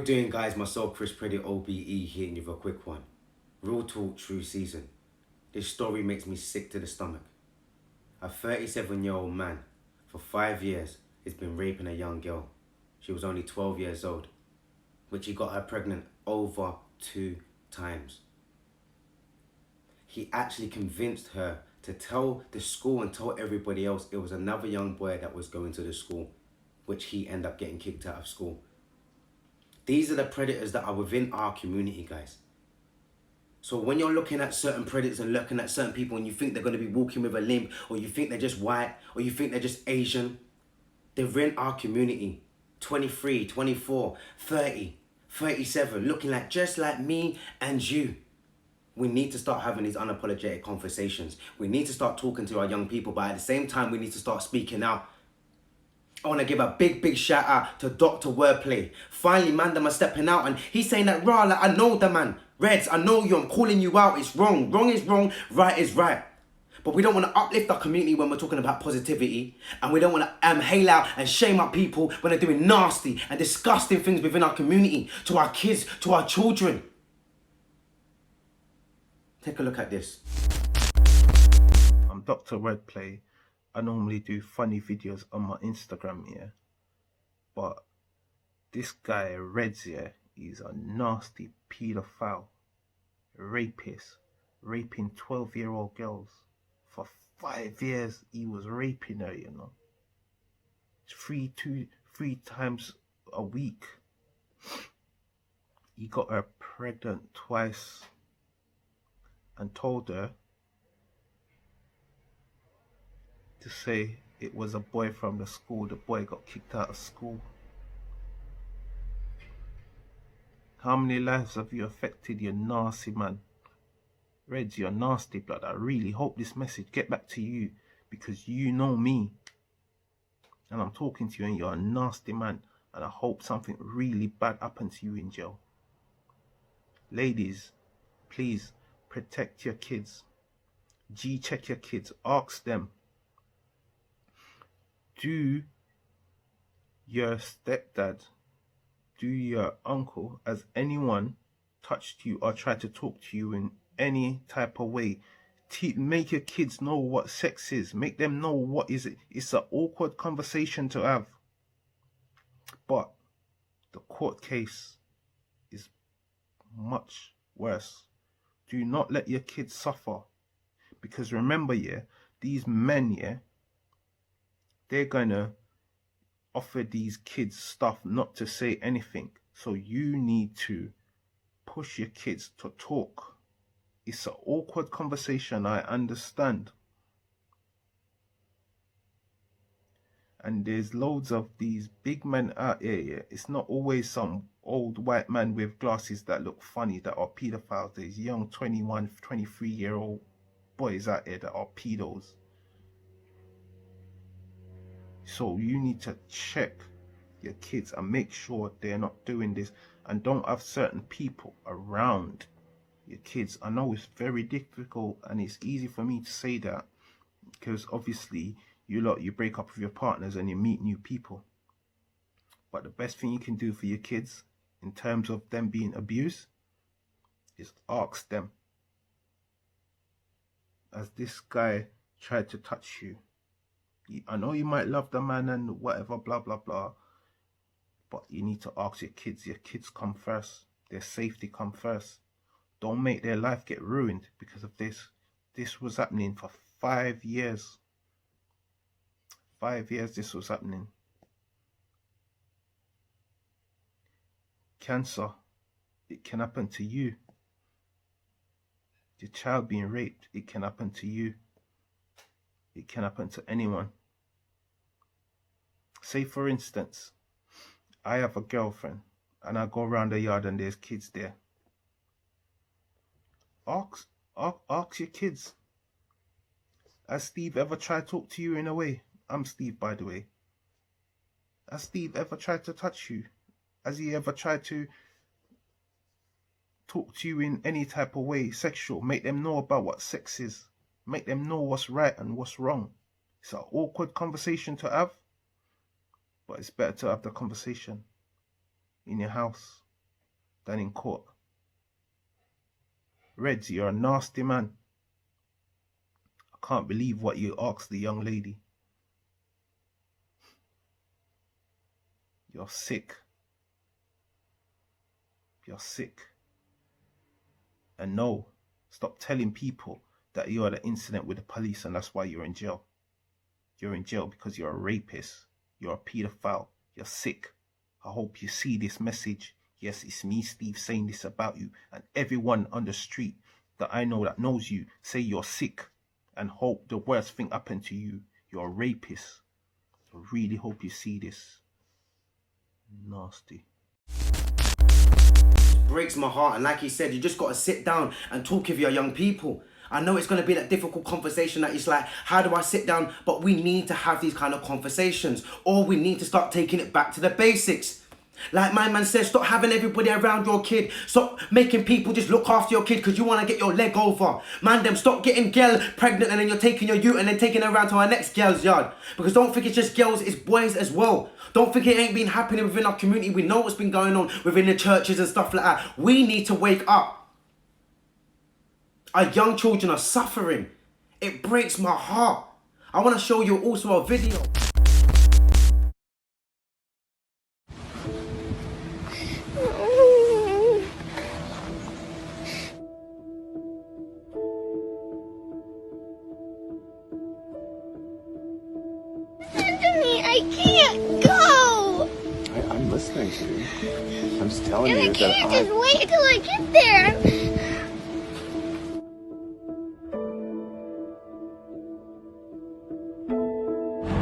we doing, guys? Myself, Preddie OBE, hitting you with a quick one. Real talk, true season. This story makes me sick to the stomach. A 37-year-old man, for 5 years, has been raping a young girl. She was only 12 years old, which he got her pregnant over 2 times. He actually convinced her to tell the school and tell everybody else it was another young boy that was going to the school, which he ended up getting kicked out of school. These are the predators that are within our community, guys. So when you're looking at certain predators and looking at certain people and you think they're going to be walking with a limp, or you think they're just white, or you think they're just Asian, they're in our community. 23, 24, 30, 37, looking like just like me and you. We need to start having these unapologetic conversations. We need to start talking to our young people, but at the same time, we need to start speaking out. I want to give a big shout out to Dr. Wordplay. Finally, man, them are stepping out and he's saying that, raw, like, I know the man. Reds, I know you, I'm calling you out. It's wrong. Wrong is wrong. Right is right. But we don't want to uplift our community when we're talking about positivity. And we don't want to hail out and shame up people when they're doing nasty and disgusting things within our community, to our kids, to our children. Take a look at this. I'm Dr. Wordplay. I normally do funny videos on my Instagram here, but this guy Reds here, he's a nasty paedophile, rapist, raping 12-year-old girls. For 5 years he was raping her, you know. 3 times a week. He got her pregnant twice and told her to say it was a boy from the school. The boy got kicked out of school. How many lives have you affected, you nasty man? Reds, you're nasty, blood. I really hope this message get back to you, because you know me. And I'm talking to you and you're a nasty man. And I hope something really bad happened to you in jail. Ladies, please protect your kids. Check your kids. Ask them, do your stepdad, do your uncle, has anyone touched you or tried to talk to you in any type of way? Make your kids know what sex is. Make them know what is it. It's an awkward conversation to have. But the court case is much worse. Do not let your kids suffer. Because remember, yeah, these men, yeah, they're gonna offer these kids stuff not to say anything. So you need to push your kids to talk. It's an awkward conversation, I understand. And there's loads of these big men out here, yeah. It's not always some old white man with glasses that look funny that are pedophiles. There's young 21, 23-year-old boys out here that are pedos. So you need to check your kids and make sure they're not doing this, and don't have certain people around your kids. I know it's very difficult and it's easy for me to say that, because obviously you break up with your partners and you meet new people. But the best thing you can do for your kids in terms of them being abused is ask them. As this guy tried to touch you, I know you might love the man and whatever, blah, blah, blah. But you need to ask your kids. Your kids come first. Their safety come first. Don't make their life get ruined because of this. This was happening for 5 years. 5 years this was happening. Cancer, it can happen to you. Your child being raped, it can happen to you. It can happen to anyone. Say for instance, I have a girlfriend and I go around the yard and there's kids there. Ask your kids. Has Steve ever tried to talk to you in a way? I'm Steve, by the way. Has Steve ever tried to touch you? Has he ever tried to talk to you in any type of way, sexual? Make them know about what sex is. Make them know what's right and what's wrong. It's an awkward conversation to have, but it's better to have the conversation in your house than in court. Reds, you're a nasty man. I can't believe what you asked the young lady. You're sick. You're sick. And no, stop telling people that you had an incident with the police and that's why you're in jail. You're in jail because you're a rapist. You're a paedophile. You're sick. I hope you see this message. Yes, it's me, Steve, saying this about you. And everyone on the street that I know that knows you, say you're sick and hope the worst thing happened to you. You're a rapist. I really hope you see this. Nasty. Breaks my heart, and like he said, you just got to sit down and talk with your young people. I know it's going to be that difficult conversation that it's like, how do I sit down? But we need to have these kind of conversations, or we need to start taking it back to the basics. Like my man says, stop having everybody around your kid. Stop making people just look after your kid because you want to get your leg over. Man, them stop getting girl pregnant and then you're taking your youth and then taking her around to our next girl's yard. Because don't think it's just girls, it's boys as well. Don't think it ain't been happening within our community. We know what's been going on within the churches and stuff like that. We need to wake up. Our young children are suffering. It breaks my heart. I want to show you also a video. I can't go! I'm listening to you. I'm just telling And you I that can't just wait until I get there.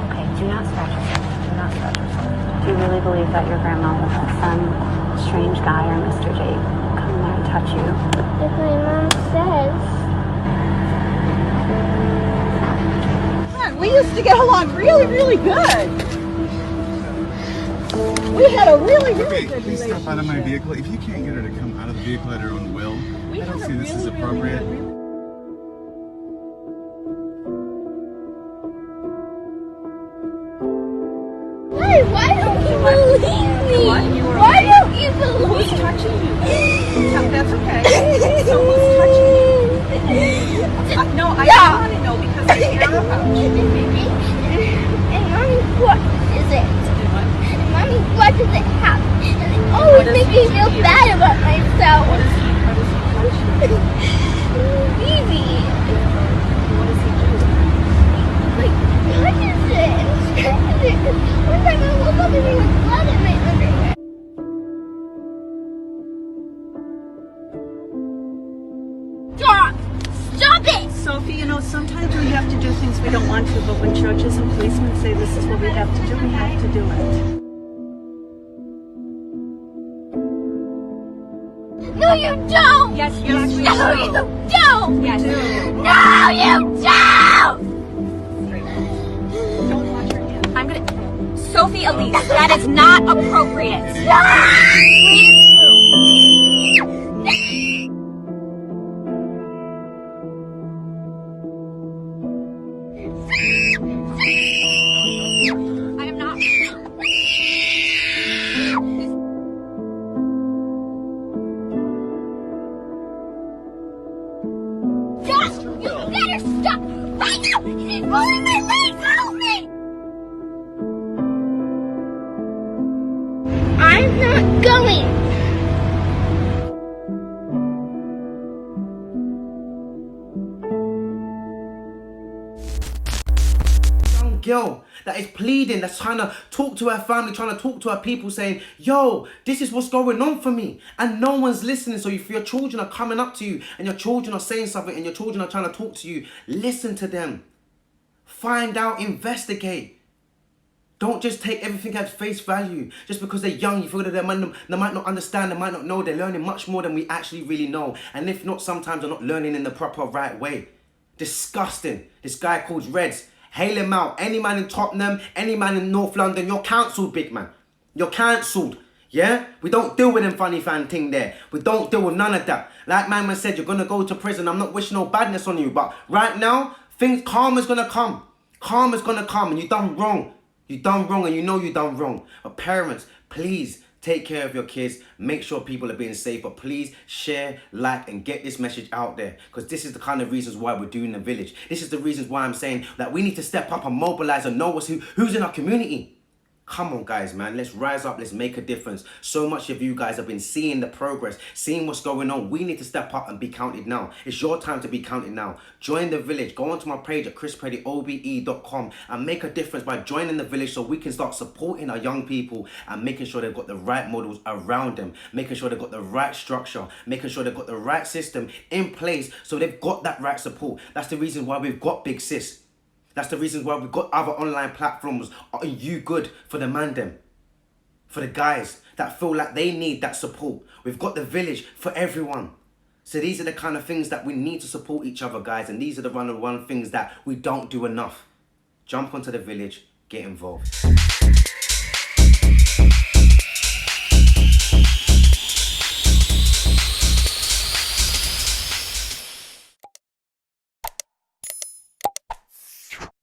Okay, do not scratch yourself. Do not scratch yourself. Do you really believe that your grandma would let some strange guy or Mr. J come there and touch you? If my mom says. We used to get along really, really good. We had a really, really good please relationship. step out of my vehicle. If you can't get her to come out of the vehicle at her own will, I don't see this as appropriate. Hey, why don't you believe me? What? You were Why okay? don't you believe Who's me? touching you? That's okay. So who's touching you? No, I don't want to know because I care about you. And mommy, what is it? And mommy, what does it have? And it always makes me feel bad about myself. What is he touching? Baby. What does he do? Like, touches it and scratches it. One time I woke up and there was blood in my underwear. Stop! Stop it! Sophie, you know, sometimes we have to do things we don't want to, but when churches and policemen say this is what we have to do, we have to do it. No, you don't! Yes, we do. No, you don't! Yes, we do. No, you don't! Don't watch your hand. I'm gonna... Sophie Elise, that is not appropriate. I am not... Stop! You better stop! Right now! He's pulling my legs! Help me! I'm not going! Young girl that is pleading, that's trying to talk to her family, trying to talk to her people, saying, yo, this is what's going on for me. And no one's listening. So if your children are coming up to you and your children are saying something and your children are trying to talk to you, listen to them. Find out, investigate. Don't just take everything at face value. Just because they're young, you feel that they might not understand, they might not know. They're learning much more than we actually really know. And if not, sometimes they're not learning in the proper right way. Disgusting. This guy called Reds. Hail him out. Any man in Tottenham, any man in North London, you're cancelled, big man. You're cancelled. Yeah? We don't deal with them funny fan thing there. We don't deal with none of that. Like my man said, you're going to go to prison. I'm not wishing no badness on you. But right now, karma's going to come. Karma's going to come and you done wrong. You done wrong and you know you done wrong. But parents, please Take care of your kids. Make sure people are being safe. But please share, like, and get this message out there. Because this is the kind of reasons why we're doing the village. This is the reasons why I'm saying that we need to step up and mobilize and know who's in our community. Come on, guys, man. Let's rise up. Let's make a difference. So much of you guys have been seeing the progress, seeing what's going on. We need to step up and be counted now. It's your time to be counted now. Join the village. Go onto my page at Preddie.com and make a difference by joining the village so we can start supporting our young people and making sure they've got the right models around them, making sure they've got the right structure, making sure they've got the right system in place so they've got that right support. That's the reason why we've got Big Sis. That's the reason why we've got other online platforms. Are you good for the man them? For the guys that feel like they need that support. We've got the village for everyone. So these are the kind of things that we need to support each other, guys. And these are the one things that we don't do enough. Jump onto the village, get involved.